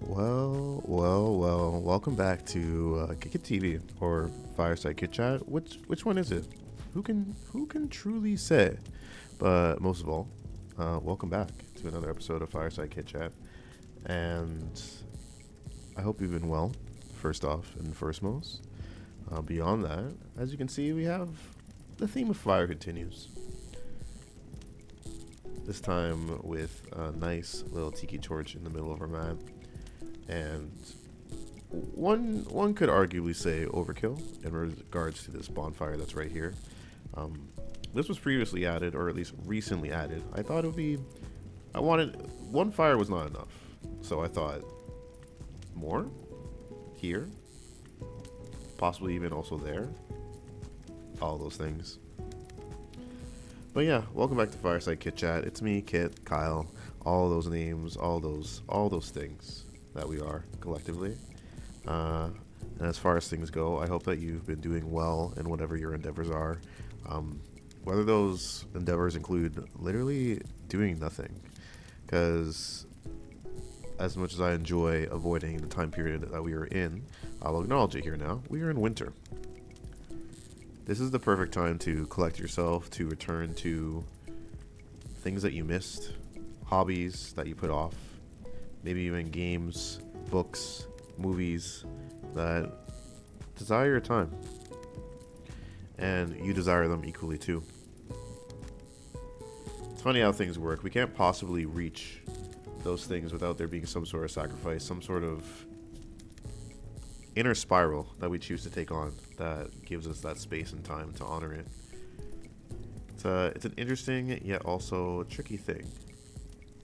Well. Welcome back to Kick It TV or Fireside Kit Chat. Which one is it? Who can truly say? But most of all, welcome back to another episode of Fireside Kit Chat, and I hope you've been well. First off and firstmost, beyond that, as you can see, we have the theme of fire continues. This time with a nice little tiki torch in the middle of our mat. And one could arguably say overkill in regards to this bonfire that's right here. This was previously added, or at least recently added. I thought it would be. I wanted one fire was not enough, so I thought more here, possibly even also there. All those things. But yeah, welcome back to Fireside Kit Chat. It's me, Kit, Kyle, all those names, all those things that we are collectively. And as far as things go, I hope that you've been doing well in whatever your endeavors are. Whether those endeavors include literally doing nothing. Because as much as I enjoy avoiding the time period that we are in, I'll acknowledge it here now. We are in winter. This is the perfect time to collect yourself, to return to things that you missed, hobbies that you put off, maybe even games, books, movies that desire your time. And you desire them equally too. It's funny how things work. We can't possibly reach those things without there being some sort of sacrifice, some sort of inner spiral that we choose to take on that gives us that space and time to honor it. It's an interesting yet also tricky thing,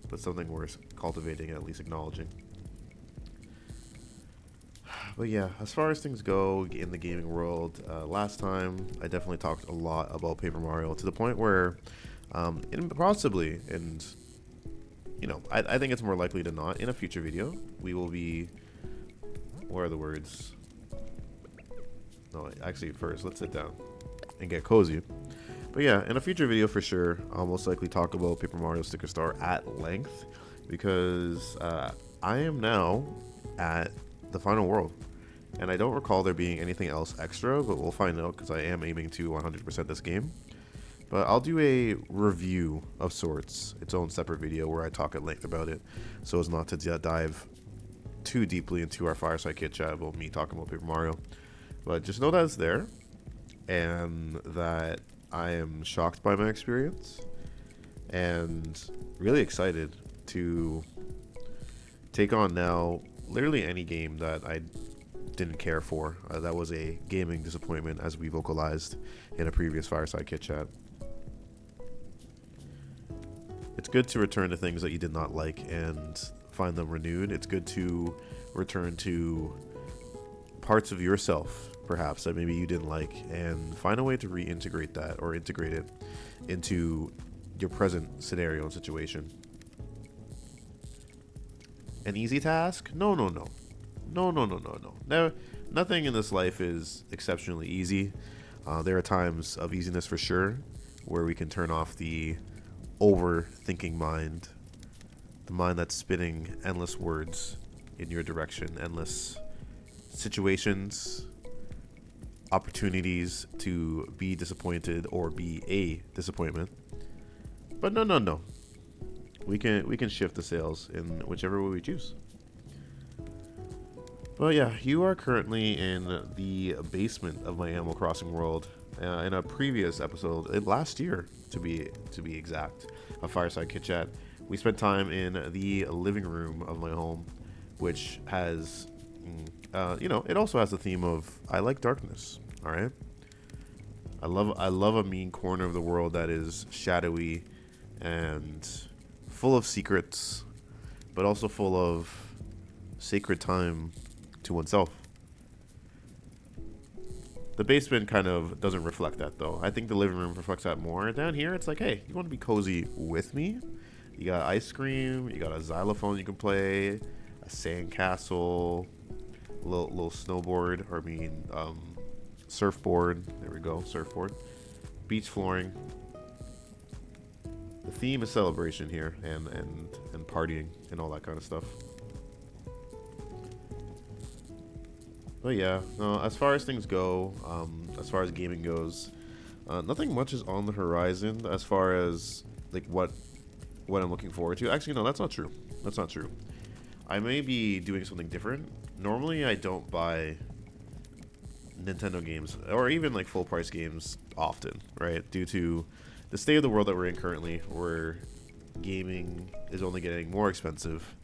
but something worth cultivating and at least acknowledging. But yeah, as far as things go in the gaming world, last time I definitely talked a lot about Paper Mario to the point where, possibly, and I think it's more likely than not, in a future video, we will be. Where are the words? No, actually, first let's sit down and get cozy. But yeah, in a future video for sure, I'll most likely talk about Paper Mario Sticker Star at length because I am now at the final world. And I don't recall there being anything else extra, but we'll find out because I am aiming to 100% this game. But I'll do a review of sorts, its own separate video where I talk at length about it, so as not to dive too deeply into our Fireside Kit Chat about me talking about Paper Mario. But just know that it's there, and that I am shocked by my experience, and really excited to take on now literally any game that I didn't care for. That was a gaming disappointment, as we vocalized in a previous Fireside Kit Chat. It's good to return to things that you did not like and find them renewed. It's good to return to parts of yourself, perhaps, that maybe you didn't like, and find a way to reintegrate that or integrate it into your present scenario and situation. An easy task? No. Nothing in this life is exceptionally easy. There are times of easiness for sure, where we can turn off the overthinking mind, the mind that's spinning endless words in your direction, endless situations, opportunities to be disappointed or be a disappointment. But no. We can shift the sails in whichever way we choose. But yeah, you are currently in the basement of my Animal Crossing world. In a previous episode, last year to be exact, of Fireside Kit Chat, we spent time in the living room of my home, which has, it also has the theme of I like darkness. All right, I love a mean corner of the world that is shadowy and full of secrets, but also full of sacred time to oneself. The basement kind of doesn't reflect that, though. I think the living room reflects that more. Down here, it's like, hey, you want to be cozy with me? You got ice cream, you got a xylophone you can play, a sandcastle, a little snowboard, surfboard. There we go, surfboard. Beach flooring. The theme is celebration here and partying and all that kind of stuff. But yeah, no, as far as things go, as far as gaming goes, nothing much is on the horizon as far as like what I'm looking forward to. Actually, no, that's not true. That's not true. I may be doing something different. Normally, I don't buy Nintendo games or even like full price games often, right? Due to the state of the world that we're in currently, where gaming is only getting more expensive.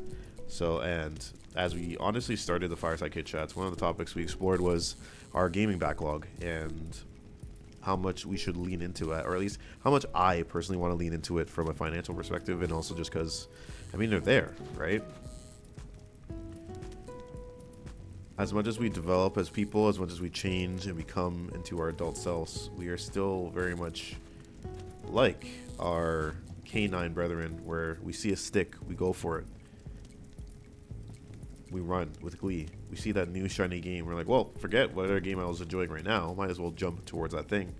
So, and as we honestly started the Fireside Kid chats, one of the topics we explored was our gaming backlog and how much we should lean into it, or at least how much I personally want to lean into it from a financial perspective, and also just because, I mean, they're there, right? As much as we develop as people, as much as we change and become into our adult selves, we are still very much like our canine brethren, where we see a stick, we go for it. We run with glee. We see that new shiny game, we're like, well, forget what other game I was enjoying right now. Might as well jump towards that thing.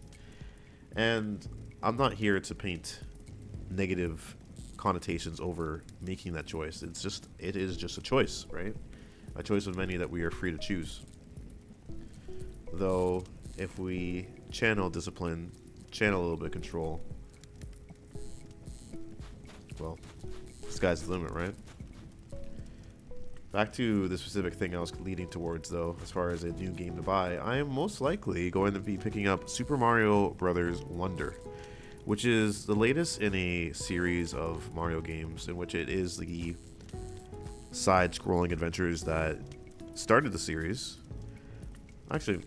And I'm not here to paint negative connotations over making that choice. It is just a choice, right? A choice of many that we are free to choose. Though, if we channel discipline, channel a little bit of control, well, sky's the limit, right? Back to the specific thing I was leading towards, though, as far as a new game to buy, I am most likely going to be picking up Super Mario Bros. Wonder, which is the latest in a series of Mario games in which it is the side-scrolling adventures that started the series. Actually,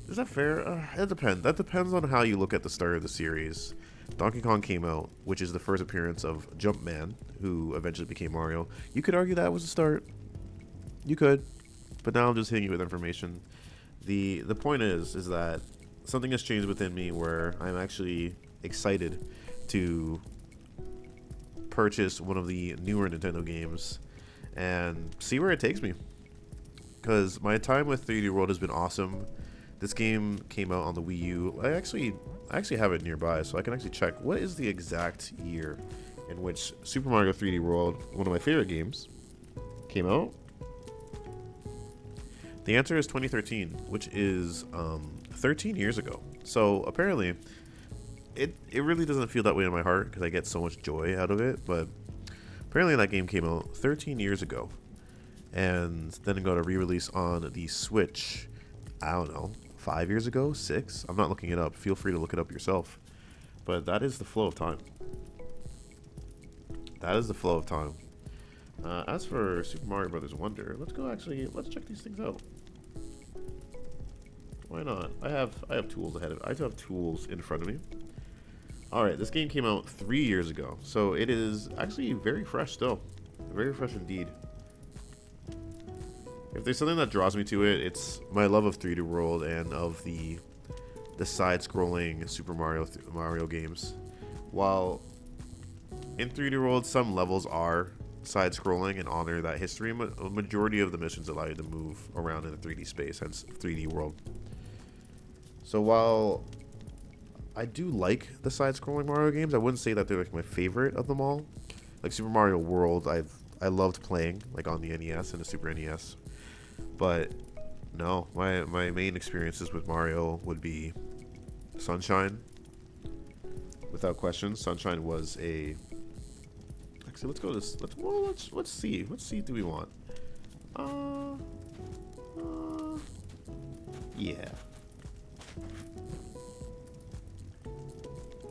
is that fair? It depends. That depends on how you look at the start of the series. Donkey Kong came out, which is the first appearance of Jumpman, who eventually became Mario. You could argue that was the start. You could, but now I'm just hitting you with information. The point is that something has changed within me where I'm actually excited to purchase one of the newer Nintendo games and see where it takes me. Because my time with 3D World has been awesome. This game came out on the Wii U. I actually have it nearby, so I can actually check what is the exact year in which Super Mario 3D World, one of my favorite games, came out. The answer is 2013, which is 13 years ago. So apparently, it really doesn't feel that way in my heart because I get so much joy out of it. But apparently, that game came out 13 years ago, and then it got a re-release on the Switch. I don't know, 5 years ago, 6. I'm not looking it up. Feel free to look it up yourself. But that is the flow of time. That is the flow of time. As for Super Mario Brothers Wonder, let's check these things out. Why not? I have tools ahead of me. I have tools in front of me. Alright, this game came out 3 years ago, so it is actually very fresh still. Very fresh indeed. If there's something that draws me to it, it's my love of 3D World and of the side-scrolling Super Mario games. While in 3D World, some levels are side-scrolling and honor that history, a majority of the missions allow you to move around in a 3D space, hence 3D World. So while I do like the side-scrolling Mario games, I wouldn't say that they're like my favorite of them all. Like Super Mario World, I loved playing like on the NES and the Super NES. But no, my main experiences with Mario would be Sunshine. Without question, Sunshine was a. Actually, let's go to this. Let's see. What seat do we want? Yeah.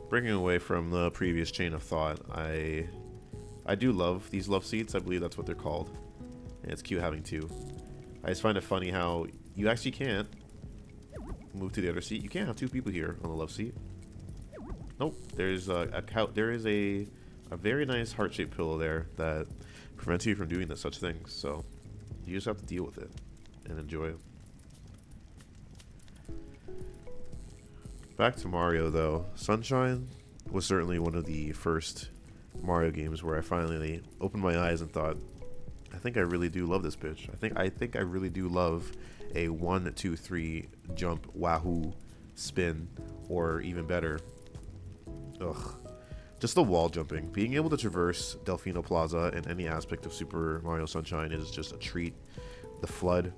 Breaking away from the previous chain of thought, I do love these love seats. I believe that's what they're called, and it's cute having two. I just find it funny how you actually can't move to the other seat. You can't have two people here on the love seat. Nope. There's there is a very nice heart-shaped pillow there that prevents you from doing such things. So you just have to deal with it and enjoy it. Back to Mario though. Sunshine was certainly one of the first Mario games where I finally opened my eyes and thought, I think I really do love this bitch. I think I really do love a 1, 2, 3 jump, wahoo, spin, or even better. Ugh. Just the wall jumping. Being able to traverse Delfino Plaza in any aspect of Super Mario Sunshine is just a treat. The FLUDD.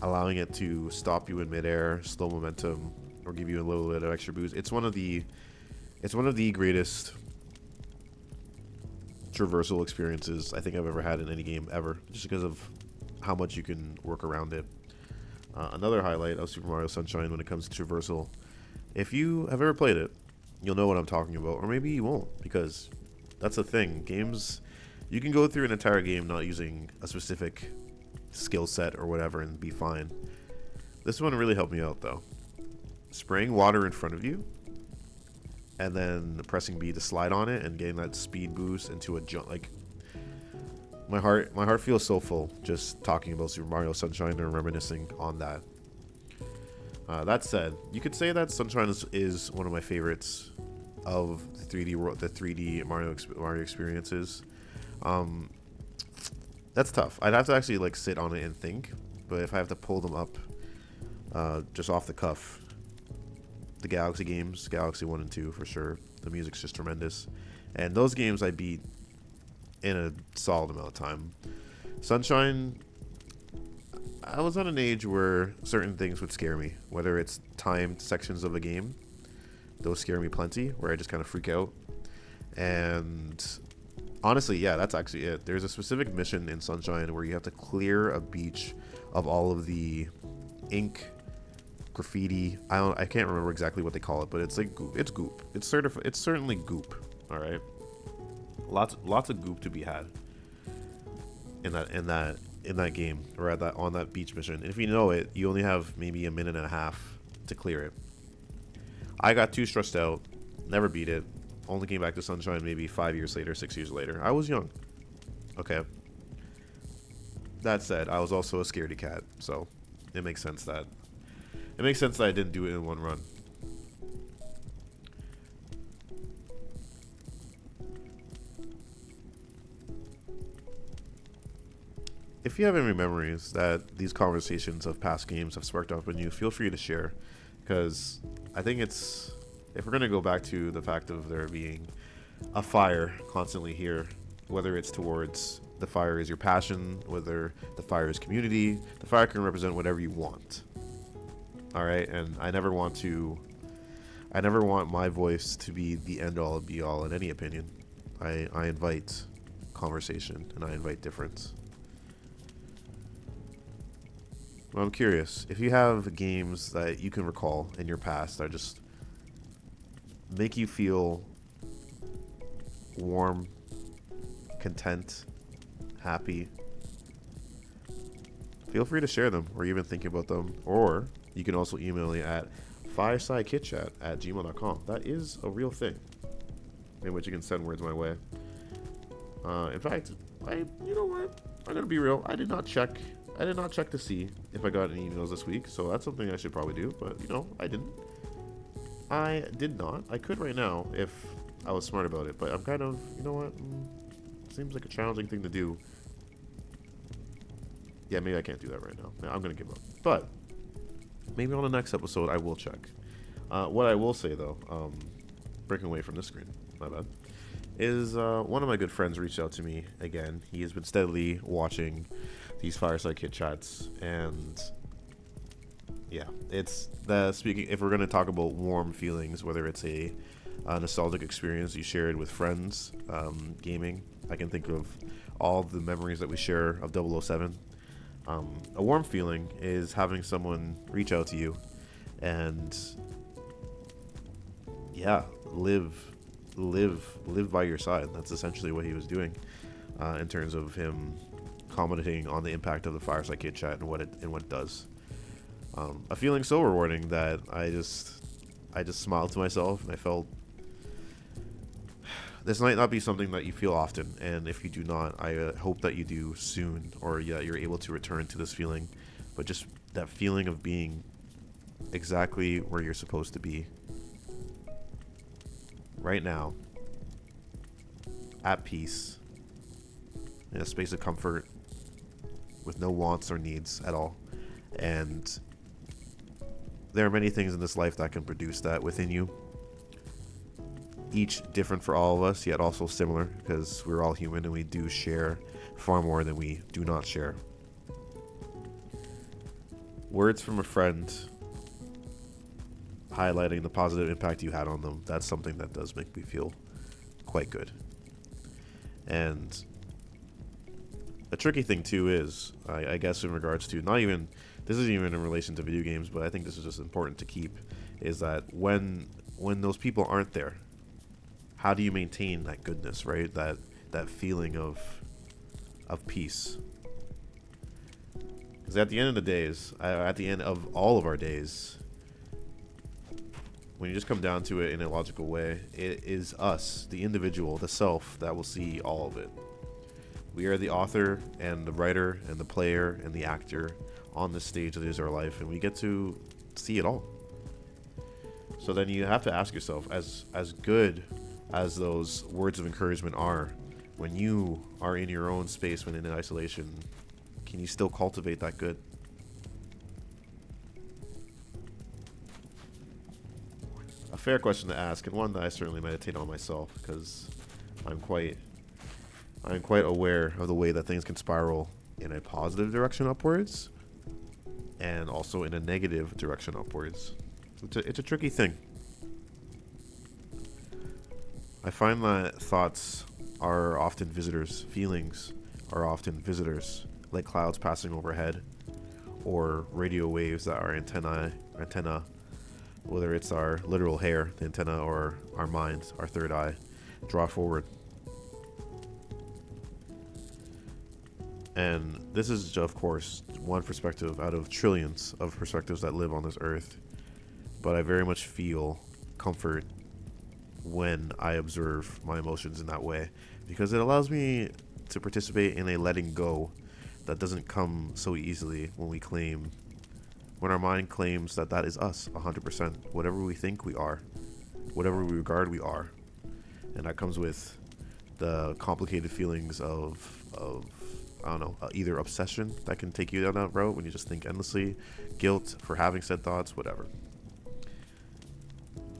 allowing it to stop you in midair, slow momentum, or give you a little bit of extra boost. It's one of the greatest traversal experiences I think I've ever had in any game ever, just because of how much you can work around it. Another highlight of Super Mario Sunshine when it comes to traversal, if you have ever played it, you'll know what I'm talking about, or maybe you won't, because that's the thing. Games, you can go through an entire game not using a specific skill set or whatever and be fine. This one really helped me out though. Spraying water in front of you, and then pressing B to slide on it and getting that speed boost into a jump. Like, my heart feels so full just talking about Super Mario Sunshine and reminiscing on that. That said, you could say that Sunshine is one of my favorites of the 3D Mario experiences. That's tough. I'd have to actually like sit on it and think, but if I have to pull them up just off the cuff, the Galaxy games, Galaxy 1 and 2 for sure. The music's just tremendous, and those games I beat in a solid amount of time. Sunshine, I was at an age where certain things would scare me, whether it's timed sections of a game. Those scare me plenty, where I just kind of freak out. And honestly, yeah, that's actually it. There's a specific mission in Sunshine where you have to clear a beach of all of the ink, graffiti. I can't remember exactly what they call it, but it's like goop. It's goop. It's certainly goop. All right. Lots of goop to be had in that game, or on that beach mission. And if you know it, you only have maybe a minute and a half to clear it. I got too stressed out, never beat it. Only came back to Sunshine maybe 5 years later, 6 years later. I was young. Okay. That said, I was also a scaredy cat, so it makes sense that I didn't do it in one run. If you have any memories that these conversations of past games have sparked up in you, feel free to share, because I think if we're going to go back to the fact of there being a fire constantly here, whether it's towards the fire is your passion, whether the fire is community, the fire can represent whatever you want. All right, and I never want my voice to be the end all and be all in any opinion. I invite conversation and I invite difference. Well, I'm curious, if you have games that you can recall in your past that just make you feel warm, content, happy, feel free to share them or even think about them. Or you can also email me at firesidekitchat@gmail.com. That is a real thing in which you can send words my way. In fact, you know what? I'm gonna be real. I did not check to see if I got any emails this week, so that's something I should probably do, but I didn't. I did not. I could right now if I was smart about it, but I'm kind of, seems like a challenging thing to do. Yeah, maybe I can't do that right now. I'm going to give up. But maybe on the next episode I will check. What I will say though, breaking away from this screen, my bad, is one of my good friends reached out to me again. He has been steadily watching these Fireside Kit chats, and yeah, it's the speaking. If we're gonna talk about warm feelings, whether it's a nostalgic experience you shared with friends, gaming, I can think of all the memories that we share of 007. A warm feeling is having someone reach out to you and live by your side. That's essentially what he was doing in terms of him commenting on the impact of the Fireside Kit chat and what it does. A feeling so rewarding that I just smiled to myself, and I felt this might not be something that you feel often, and if you do not, I hope that you do soon, or you're able to return to this feeling. But just that feeling of being exactly where you're supposed to be right now, at peace, in a space of comfort, with no wants or needs at all. And there are many things in this life that can produce that within you, each different for all of us, yet also similar, because we're all human and we do share far more than we do not share. words from a friend highlighting the positive impact you had on them, that's something that does make me feel quite good. And a tricky thing too is, I guess in regards to, not even, this isn't even in relation to video games, but I think this is just important to keep, is that when those people aren't there, how do you maintain that goodness, right? That feeling of peace. Because at the end of the days, at the end of all of our days, when you just come down to it in a logical way, it is us, the individual, the self, that will see all of it. We are the author and the writer and the player and the actor on this stage that is our life, and we get to see it all. So then you have to ask yourself, as good as those words of encouragement are, when you are in your own space, when in isolation, can you still cultivate that good? A fair question to ask, and one that I certainly meditate on myself, because I'm quite aware of the way that things can spiral in a positive direction upwards, and also in a negative direction upwards. It's a tricky thing. I find that thoughts are often visitors, feelings are often visitors, like clouds passing overhead, or radio waves that are antenna, whether it's our literal hair, the antenna, or our minds, our third eye, draw forward. And this is, of course, one perspective out of trillions of perspectives that live on this earth. But I very much feel comfort when I observe my emotions in that way, because it allows me to participate in a letting go that doesn't come so easily when our mind claims that is us 100%. Whatever we think we are, whatever we regard we are. And that comes with the complicated feelings of I don't know, either obsession that can take you down that route when you just think endlessly, guilt for having said thoughts, whatever.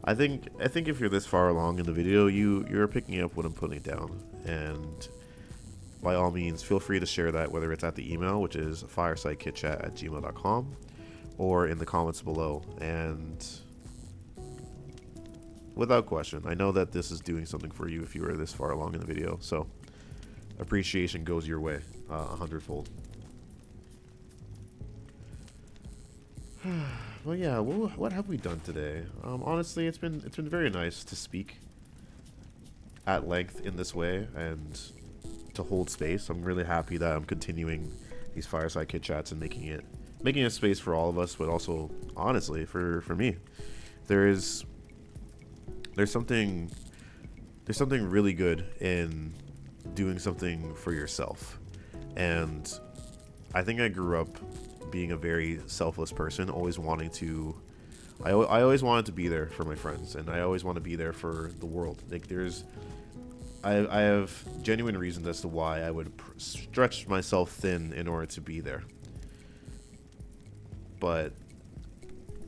I think if you're this far along in the video, you're picking up what I'm putting down, and by all means, feel free to share that, whether it's at the email, which is firesidekitchat@gmail.com, or in the comments below. And without question, I know that this is doing something for you if you are this far along in the video, so appreciation goes your way 100-fold. Well, yeah. What have we done today? Honestly, it's been very nice to speak at length in this way and to hold space. I'm really happy that I'm continuing these fireside kit chats and making a space for all of us, but also honestly for me. There's something really good in doing something for yourself, and I think I grew up being a very selfless person, always wanting to I always wanted to be there for my friends, and I always want to be there for the world. Like I have genuine reasons as to why I would stretch myself thin in order to be there, but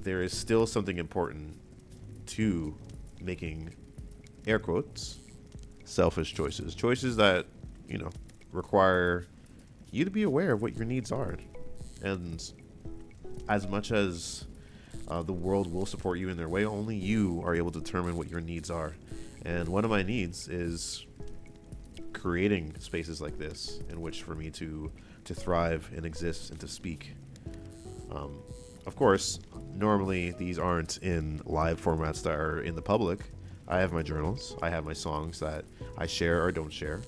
there is still something important to making, air quotes, selfish choices that, require you to be aware of what your needs are. And as much as the world will support you in their way, only you are able to determine what your needs are. And one of my needs is creating spaces like this in which for me to thrive and exist and to speak. Of course, normally these aren't in live formats that are in the public. I have my journals, I have my songs that I share or don't share,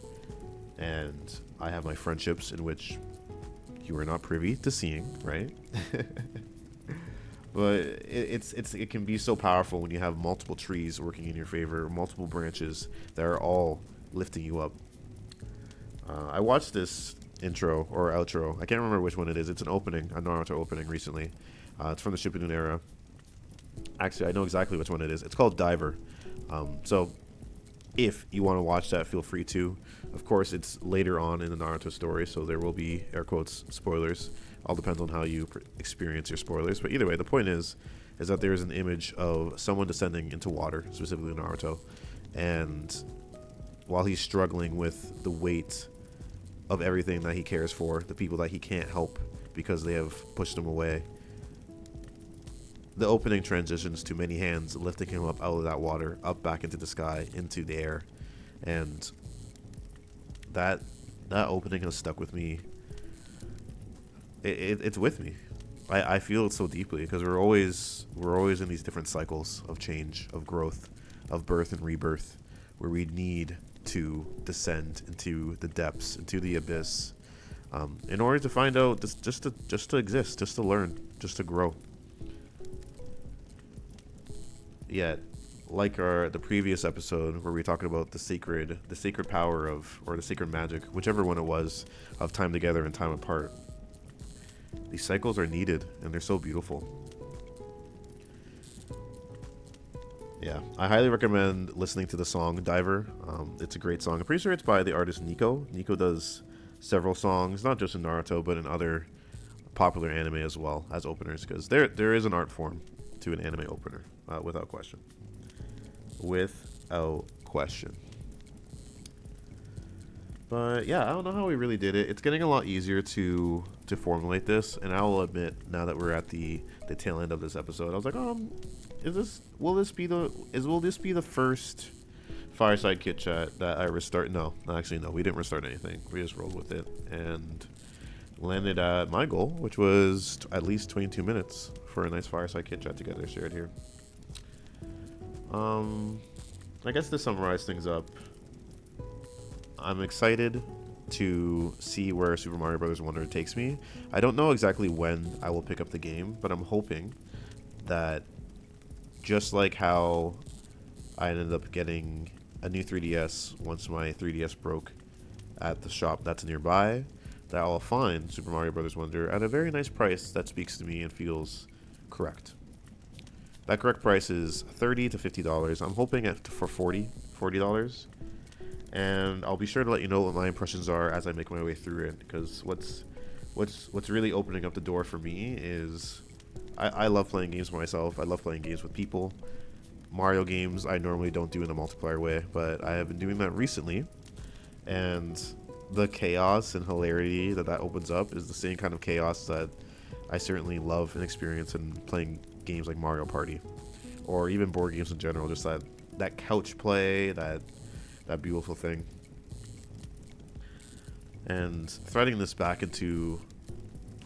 and I have my friendships in which you are not privy to seeing, right? But it can be so powerful when you have multiple trees working in your favor, multiple branches that are all lifting you up. I watched this intro or outro. I can't remember which one it is. It's an opening, a Naruto opening recently. It's from the Shippuden era. Actually, I know exactly which one it is. It's called Diver. So if you want to watch that, feel free to. Of course, it's later on in the Naruto story, so there will be, air quotes, spoilers. All depends on how you experience your spoilers. But either way, the point is that there is an image of someone descending into water, specifically Naruto, and while he's struggling with the weight of everything that he cares for, the people that he can't help because they have pushed him away, the opening transitions to many hands lifting him up out of that water, up back into the sky, into the air, and that opening has stuck with me. It's with me. I feel it so deeply because we're always in these different cycles of change, of growth, of birth and rebirth, where we need to descend into the depths, into the abyss, in order to find out, just to exist, just to learn, just to grow. Yet, like the previous episode where we talked about the sacred power of, or the sacred magic, whichever one it was, of time together and time apart. These cycles are needed, and they're so beautiful. Yeah, I highly recommend listening to the song Diver. It's a great song. I'm pretty sure it's by the artist Nico. Nico does several songs, not just in Naruto, but in other popular anime as well as openers, because there is an art form to an anime opener, without question. Without question. But yeah, I don't know how we really did it. It's getting a lot easier to formulate this, and I will admit, now that we're at the tail end of this episode, I was like, will this be the first Fireside Kit Chat that I restart? No, actually no, we didn't restart anything. We just rolled with it and landed at my goal, which was at least 22 minutes for a nice Fireside Kit Chat together shared here. I guess to summarize things up, I'm excited to see where Super Mario Bros. Wonder takes me. I don't know exactly when I will pick up the game, but I'm hoping that just like how I ended up getting a new 3DS once my 3DS broke at the shop that's nearby, that I'll find Super Mario Bros. Wonder at a very nice price that speaks to me and feels correct. That correct price is $30 to $50. I'm hoping for $40. And I'll be sure to let you know what my impressions are as I make my way through it, because what's really opening up the door for me is I love playing games for myself. I love playing games with people. Mario games I normally don't do in a multiplayer way, but I have been doing that recently, and the chaos and hilarity that opens up is the same kind of chaos that I certainly love and experience in playing games like Mario Party, or even board games in general. Just that couch play, that beautiful thing. And threading this back into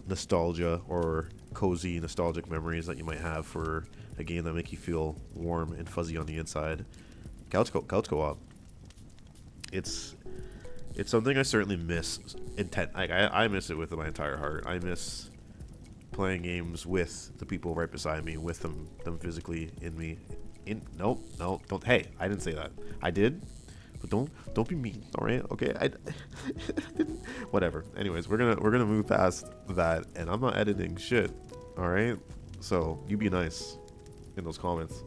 nostalgia or cozy nostalgic memories that you might have for a game that make you feel warm and fuzzy on the inside. Couch co-op. It's something I certainly miss. I miss it with my entire heart. I miss playing games with the people right beside me, with them physically in me. No, don't. Hey, I didn't say that. I did. But don't be mean, all right? Okay, I didn't. Whatever. Anyways, we're gonna move past that, and I'm not editing shit, all right? So you be nice in those comments.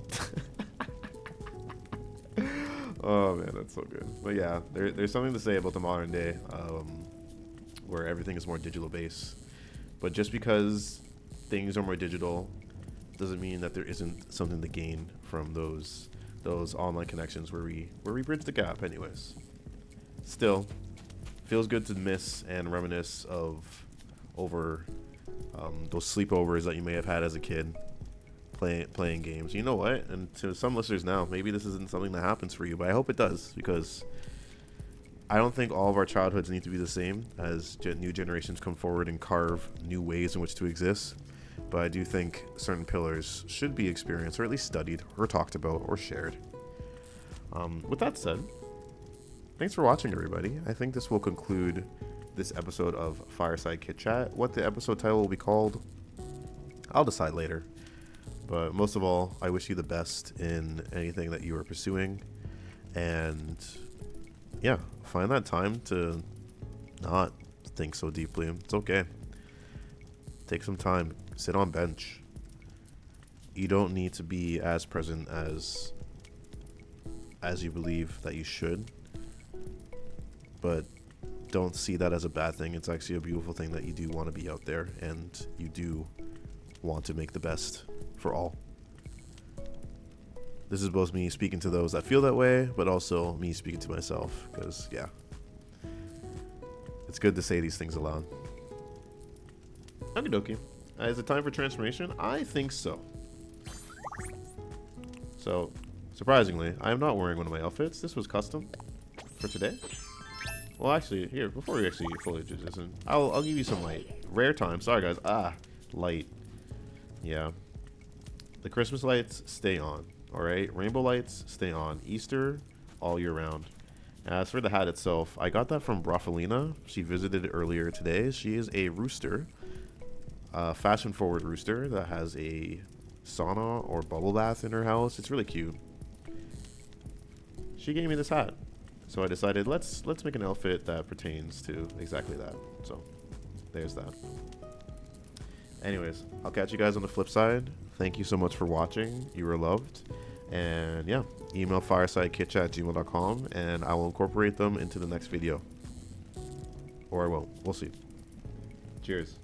Oh man, that's so good. But yeah, there's something to say about the modern day, where everything is more digital based. But just because things are more digital doesn't mean that there isn't something to gain from those online connections where we bridge the gap. Anyways, still feels good to miss and reminisce over those sleepovers that you may have had as a kid, playing games. You know what? And to some listeners now, maybe this isn't something that happens for you, but I hope it does, because I don't think all of our childhoods need to be the same as new generations come forward and carve new ways in which to exist. But I do think certain pillars should be experienced, or at least studied, or talked about, or shared. With that said, thanks for watching, everybody. I think this will conclude this episode of Fireside Kit Chat. What the episode title will be called, I'll decide later. But most of all, I wish you the best in anything that you are pursuing. And yeah, find that time to not think so deeply. It's okay. Take some time. Sit on bench. You don't need to be as present as you believe that you should. But don't see that as a bad thing. It's actually a beautiful thing that you do want to be out there, and you do want to make the best for all. This is both me speaking to those that feel that way, but also me speaking to myself, because yeah, it's good to say these things aloud. Okie dokie. Is it time for transformation? I think so. So, surprisingly, I am not wearing one of my outfits. This was custom for today. Well, actually, here, before we actually fully do this, I'll give you some light. Rare time. Sorry, guys. Light. Yeah. The Christmas lights stay on. Alright? Rainbow lights stay on. Easter, all year round. As for the hat itself, I got that from Brafalina. She visited earlier today. She is a rooster. Fashion-forward rooster that has a sauna or bubble bath in her house. It's really cute. She gave me this hat. So I decided let's make an outfit that pertains to exactly that. So there's that. Anyways, I'll catch you guys on the flip side. Thank you so much for watching. You were loved. And yeah, email firesidekitchat@gmail.com and I will incorporate them into the next video. Or I won't. We'll see. Cheers.